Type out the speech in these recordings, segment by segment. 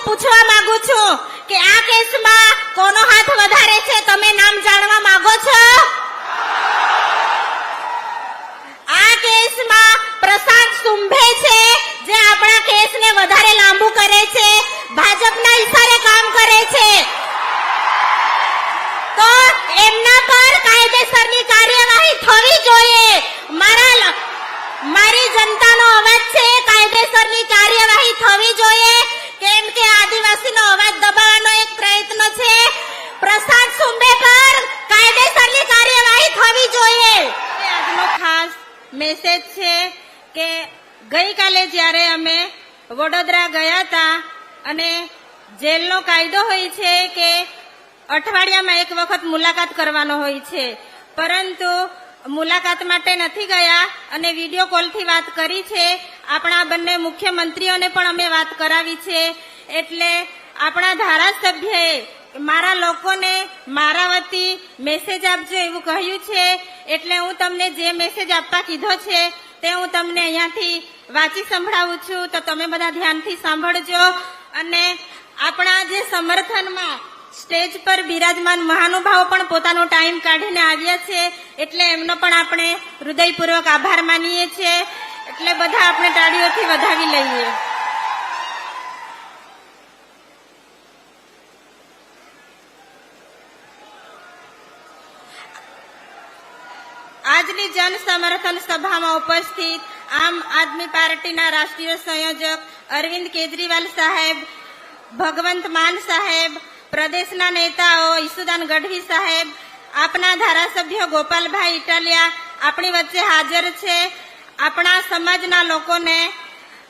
પૂછવા માંગુ છું કે આ કેસમાં કોનો હાથ વધારે છે? તમે નામ જાણવા માંગો છો? આ કેસમાં પ્રશાંત સુંભે છે જે આપણા કેસને વધારે લાંબુ કરે છે, ભાજપના ઈશારે કામ કરે છે, તો એમના પર કાયદેસરની કાર્યવાહી થવી જોઈએ. મારી જનતાનો અવાજ છે, કાયદેસરની કાર્યવાહી થવી જોઈએ, કેમ કે આદિવાસીનો અવાજ દબાવવાનો એક પ્રયત્ન છે. પ્રશાંત સુંબે પર કાયદેસરની કાર્યવાહી થવી જોઈએ. આજનો ખાસ મેસેજ છે કે ગઈકાલે જ્યારે અમે વડોદરા ગયા હતા અને જેલનો કાયદો હોય છે કે અઠવાડિયામાં એક વખત મુલાકાત કરવાનો હોય છે, પરંતુ મુલાકાત માટે નથી ગયા અને વિડીયો કોલથી વાત કરી છે. આપણા બંને મુખ્યમંત્રીઓને પણ અમે વાત કરાવી છે. એટલે આપણા ધારાસભ્યએ મારા લોકોને મારા વતી મેસેજ આપજો એવું કહ્યું છે. એટલે હું તમને જે મેસેજ આપવા કીધો છે તે હું તમને અહીંયાથી વાંચી સંભળાવું છું, તો તમે બધા ધ્યાનથી સાંભળજો. અને આપણા જે સમર્થનમાં સ્ટેજ પર બિરાજમાન મહાનુભાવો પણ પોતાનો ટાઈમ કાઢીને આવ્યા છે, એટલે એમનો પણ આપણે હૃદયપૂર્વક આભાર માનીએ છીએ. એટલે બધા આપણે તાળીઓથી વધાવી લઈએ. આજની જન સમર્થન સભામાં ઉપસ્થિત આમ આદમી પાર્ટીના રાષ્ટ્રીય સંયોજક અરવિંદ કેજરીવાલ સાહેબ, ભગવંત માન સાહેબ, પ્રદેશના નેતાઓ ઈસુદાન ગઢવી સાહેબ, આપના ધારાસભ્ય ગોપાલભાઈ ઇટાલિયા આપણી વચ્ચે હાજર છે. આપણા સમાજના લોકોને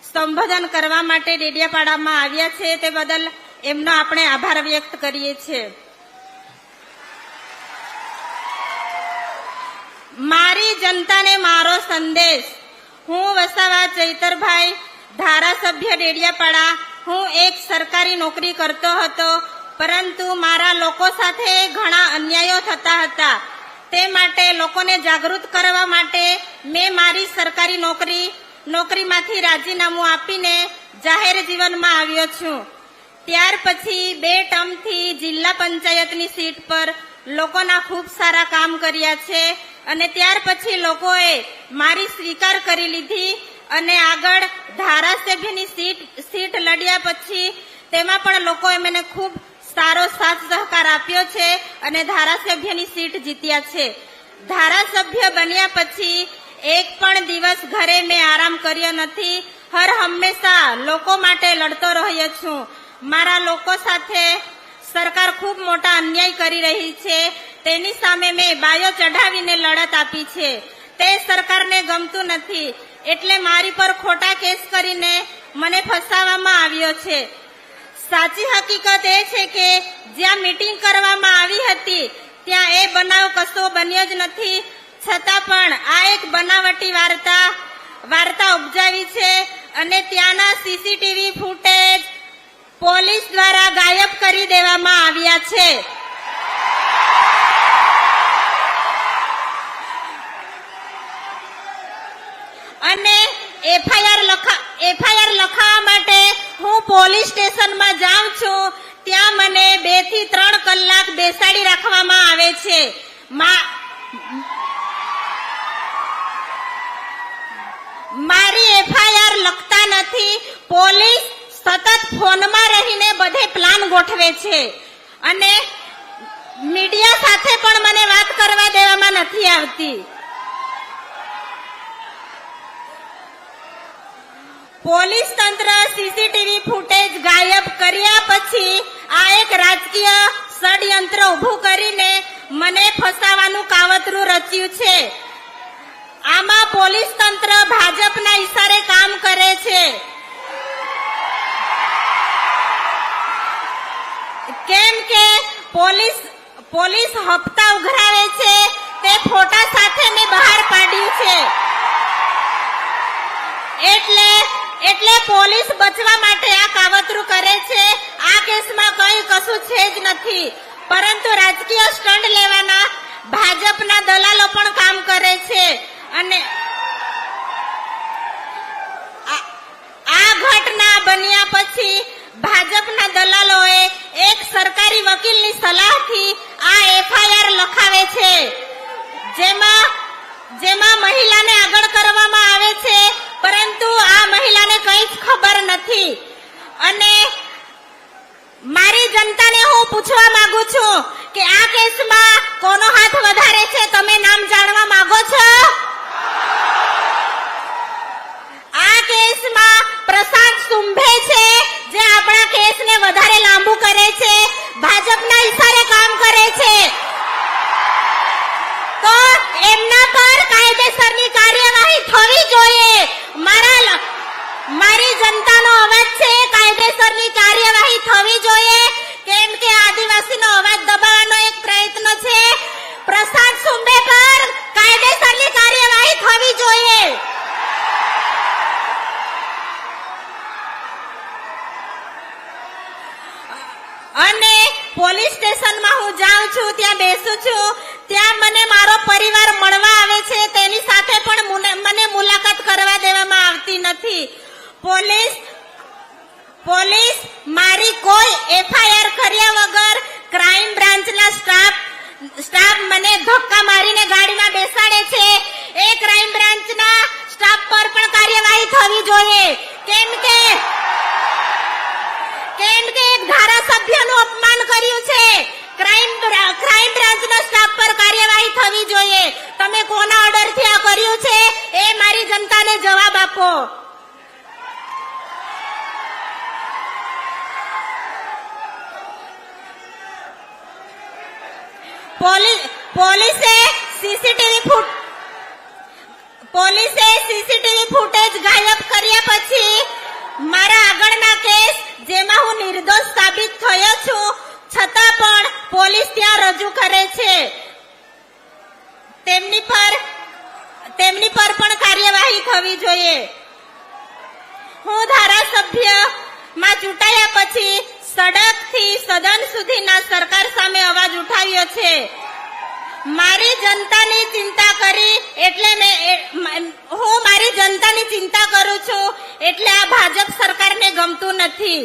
સંબોધન કરવા માટે ડેડિયાપાડામાં આવ્યા છે, તે બદલ એમનો આપણે આભાર વ્યક્ત કરીએ છીએ. મારી જનતાને મારો સંદેશ. હું વસાવા ચૈતરભાઈ, ધારાસભ્ય ડેડિયાપાડા. હું એક સરકારી નોકરી કરતો હતો, પરંતુ મારા લોકો સાથે ઘણા અન્યાયો થતા હતા. તે માટે લોકોને જાગૃત કરવા માટે મેં મારી સરકારી નોકરીમાંથી રાજીનામું આપીને જાહેર જીવનમાં આવ્યો છું. ત્યાર પછી 2 ટર્મથી જિલ્લા પંચાયતની સીટ પર લોકોના ખૂબ સારા કામ કર્યા છે અને ત્યાર પછી લોકોએ મારી સ્વીકાર કરી લીધી અને આગળ ધારાસભ્યની સીટ લડ્યા પછી તેમાં પણ લોકોએ મને ખૂબ સારો સાથ સહકાર આપ્યો છે અને ધારાસભ્યની સીટ જીત્યા છે. ધારાસભ્ય બન્યા પછી એક પણ દિવસ ઘરે મેં આરામ કર્યો નથી. હર હંમેશા લોકો માટે લડતો રહ્યો છું. મારા લોકો સાથે સરકાર ખૂબ મોટા અન્યાય કરી રહી છે, તેની સામે મેં બાયો ચઢાવીને લડત આપી છે. તે સરકારને ગમતું નથી, એટલે મારી પર ખોટા કેસ કરીને મને ફસાવવામાં આવ્યો છે. સાચી હકીકત એ છે કે જ્યાં મીટિંગ કરવામાં આવી હતી ત્યાં એ બનાવ કશો બન્યો જ નથી, છતાં પણ આ એક બનાવટી વાર્તા ઉપજાવી છે અને ત્યાંના સીસીટીવી ફૂટેજ પોલીસ દ્વારા ગાયબ કરી દેવામાં આવ્યા છે. અને એફઆઈઆર લખાવવા માટે હું પોલીસ સ્ટેશનમાં જાઉં છું, ત્યાં મને 2 થી 3 કલાક બેસાડી રાખવામાં આવે છે. મારી એફઆઈઆર લખતા નથી. પોલીસ સતત ફોનમાં રહીને બધે પ્લાન ગોઠવે છે અને મીડિયા સાથે પણ મને વાત કરવા દેવામાં નથી આવતી. પોલીસ તંત્ર સીસીટીવી ફૂટેજ ગાયબ કર્યા પછી આ એક રાજકીય ષડયંત્ર ઊભું કરીને મને ફસાવાનું કાવતરું રચ્યું છે. આમાં પોલીસ તંત્ર ભાજપના ઈશારે કામ કરે છે, કેમ કે પોલીસ હપ્તા ઉઘરાવે છે. તે ફોટા સાથે મેં બહાર પાડ્યું છે. એટલે પોલીસ બચવા માટે આ કાવતરું કરે છે. આ કેસમાં કશું છે જ નથી, પરંતુ રાજકીય સ્ટન્ટ લેવાના ભાજપના દલાલો પણ કામ કરે છે. અને આ ઘટના બન્યા પછી ભાજપના પૂછવા માંગુ છું કે આ કેસમાં કોનો હાથ વધારે છે? તમે નામ જાણવા માંગો છો? આ કેસમાં પ્રશાંત સુંભે છે જે આપણા કેસને વધારે લાંબુ કરે છે, ભાજપના ઈશારે કામ કરે છે. તો એમના પર કાયદેસરની કાર્યવાહી થવી જોઈએ. મારી જનતાનો અવાજ છે, કાયદેસરની કાર્યવાહી થવી જોઈએ. કેમ કે આદિવાસીનો અવાજ દબાવવાનો એક પ્રયત્ન છે. પ્રશાંત સુંબે પર કાયદેસરની કાર્યવાહી થવી જોઈએ. અને પોલીસ સ્ટેશનમાં હું જાઉં છું, ત્યાં બેસું છું, ત્યાં મને મારો પરિવાર મળવા આવે છે, તેની સાથે પણ મને મુલાકાત કરવા દેવામાં આવતી નથી. પોલીસ મારી કોઈ એફઆઈઆર કર્યા વગર ક્રાઇમ બ્રાન્ચના સ્ટાફ મને ધક્કા મારીને ગાડીમાં બેસાડે છે. એ ક્રાઇમ બ્રાન્ચના સ્ટાફ પર પણ કાર્યવાહી થવી જોઈએ. કેમ કે એક ધારાસભ્યનું અપમાન કર્યું છે. ક્રાઇમ બ્રાન્ચના સ્ટાફ પર કાર્યવાહી થવી જોઈએ. તમે કોના ઓર્ડરથી આ કર્યું છે એ મારી જનતાને જવાબ આપો. પોલીસે સીસીટીવી ફૂટેજ ગાયબ કર્યા પછી મારા આગળના કેસ જેમાં હું નિર્દોષ સાબિત થયો છું, છતાં પણ પોલીસ ત્યાં રજૂ કરે છે. તેમની પર પણ કાર્યવાહી થવી જોઈએ. હું ધારાસભ્યમાં ચૂંટાયા પછી સડકથી સદન સુધીના સરકાર સામે અવાજ ઉઠાવ્યો છે. મારી જનતાની ચિંતા કરી એટલે હું મારી જનતાની ચિંતા કરું છું એટલે આ ભાજપ સરકારને ગમતું નથી.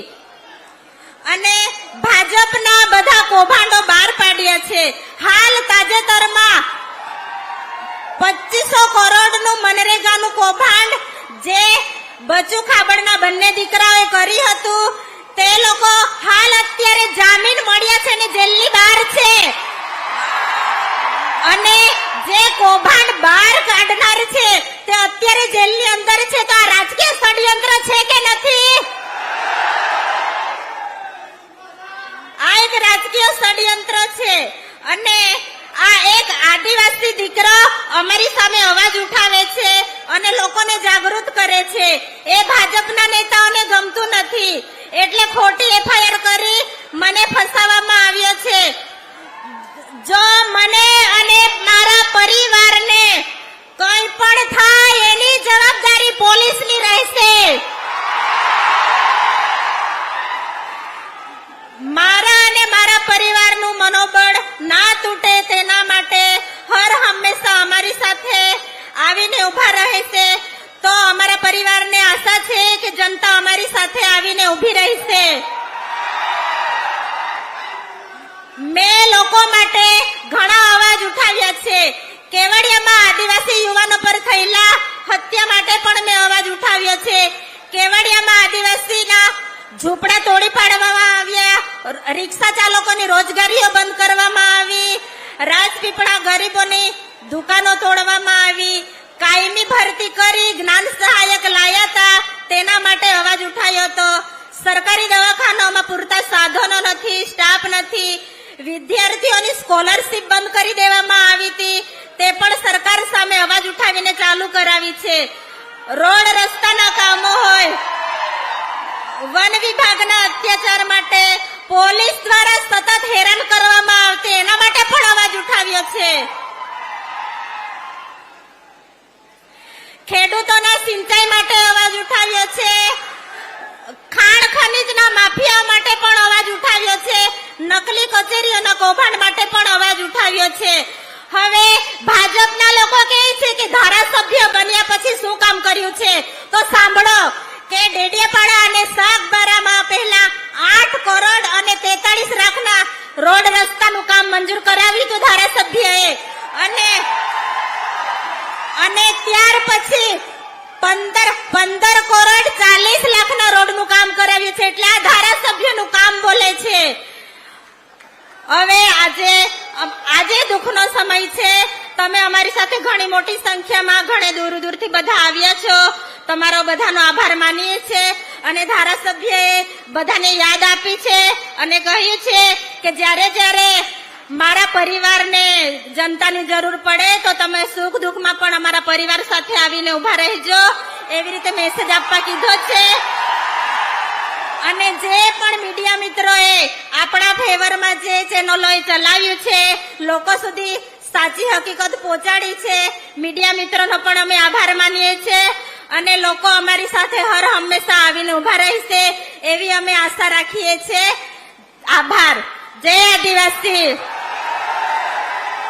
અને ભાજપના બધા કૌભાંડો બહાર પાડ્યા છે. હાલ તાજેતરમાં 2500 કરોડનું મનરેગાનું કૌભાંડ જે બચુ ખાબડના બંને દીકરાઓએ કરી હતું, તે લોકો હાલ અત્યારે જામીન મળ્યા છે અને જેલની બહાર છે. અને જે કૌભાંડ બહાર કાઢનાર છે તે અત્યારે જેલની અંદર છે. તો આ રાજકીય ષડયંત્ર છે કે નથી? આ એક રાજકીય ષડયંત્ર છે. અને આ એક આદિવાસી દીકરો અમારી સામે અવાજ ઉઠાવે છે અને લોકોને જાગૃત કરે છે. એ ભાજપના નેતાઓને ગમતું નથી એટલે ખોટી એફઆઈઆર કરી મને ફસાવવામાં આવ્યો છે. જો મને અને મારા પરિવારને કંઈ પણ થાય એની જવાબદારી પોલીસની રહેશે. મારા અને મારા પરિવારનું મનોબળ ના તૂટે તેના માટે હર હંમેશા અમારી સાથે આવીને ઉભા રહેશે. તો અમારા પરિવારને આશા છે કે જનતા અમારી સાથે આવીને ઉભી રહેશે. મેં લોકો માટે ઘણા અવાજ ઉઠાવ્યા છે. કેવડિયામાં આદિવાસી યુવાનો પર થયેલા હત્યા માટે પણ મેં અવાજ ઉઠાવ્યો છે. કેવડિયામાં આદિવાસીના ઝૂંપડા તોડી પાડવામાં આવ્યા, રિક્ષા ચાલકોની રોજગારીઓ બંધ કરવામાં આવી, રાજપીપળા ગરીબોની દુકાનો તોડવામાં આવી, કાયમી ભરતી કરી જ્ઞાન સહાયક લાયા હતા, તેના માટે અવાજ ઉઠાવ્યો હતો. સરકારી દવાખાનાઓમાં પૂરતા સાધનો નથી, સ્ટાફ નથી, વિદ્યાર્થીઓની સ્કોલરશીપ બંધ કરી દેવામાં આવી હતી, તે પણ સરકાર સામે અવાજ ઉઠાવીને ચાલુ કરાવી છે. રોડ રસ્તાના કામો હોય, વન વિભાગના અત્યાચાર માટે પોલીસ દ્વારા સતત હેરાન કરવામાં આવતી, એના માટે પણ અવાજ ઉઠાવ્યો છે. ખેડૂતોના સિંચાઈ માટે અવાજ ઉઠાવ્યો છે. ખાણ ખનીજના માફિયાઓ માટે પણ અવાજ ઉઠાવ્યો છે. નકલી કચેરીઓના કૌભાંડ માટે પણ અવાજ ઉઠાવ્યો છે. હવે ભાજપના લોકો કહે છે કે ધારાસભ્ય બન્યા પછી શું કામ કર્યું છે, તો સાંભળો કે ડેડિયાપાડા અને સાગબારામાં પહેલા 8 કરોડ અને 43 લાખના રોડ રસ્તાનું કામ મંજૂર કરાવ્યું હતું ધારાસભ્યએ. અને ત્યાર પછી 15 કરોડ 40 લાખના રોડનું કામ કરાવ્યું છે. એટલે આ ધારાસભ્યનું કામ બોલે છે. તમે અમારી સાથે ઘણી મોટી સંખ્યામાં ઘણે દૂર દૂરથી બધા આવ્યા છો. તમારો બધાનો આભાર માનીએ છીએ અને ધારાસભ્યએ બધાને યાદ આપી છે અને કહ્યું છે કે જ્યારે જ્યારે મારા પરિવારને જનતાની જરૂર પડે તો તમે સુખ દુઃખમાં પણ અમારા પરિવાર સાથે આવીને ઉભા રહેજો, એવી રીતે મેસેજ આપવા કીધો છે. અને જે પણ મીડિયા મિત્રોએ આપણા ફેવરમાં જે ચેનલોએ ચલાવ્યું છે, લોકો સુધી સાચી હકીકત પહોંચાડી છે, મીડિયા મિત્રોનો પણ અમે આભાર માનીએ છીએ અને લોકો અમારી સાથે હર હંમેશા આવીને ઉભા રહેશે એવી અમે આશા રાખીએ છીએ. આભાર. જય આદિવાસી.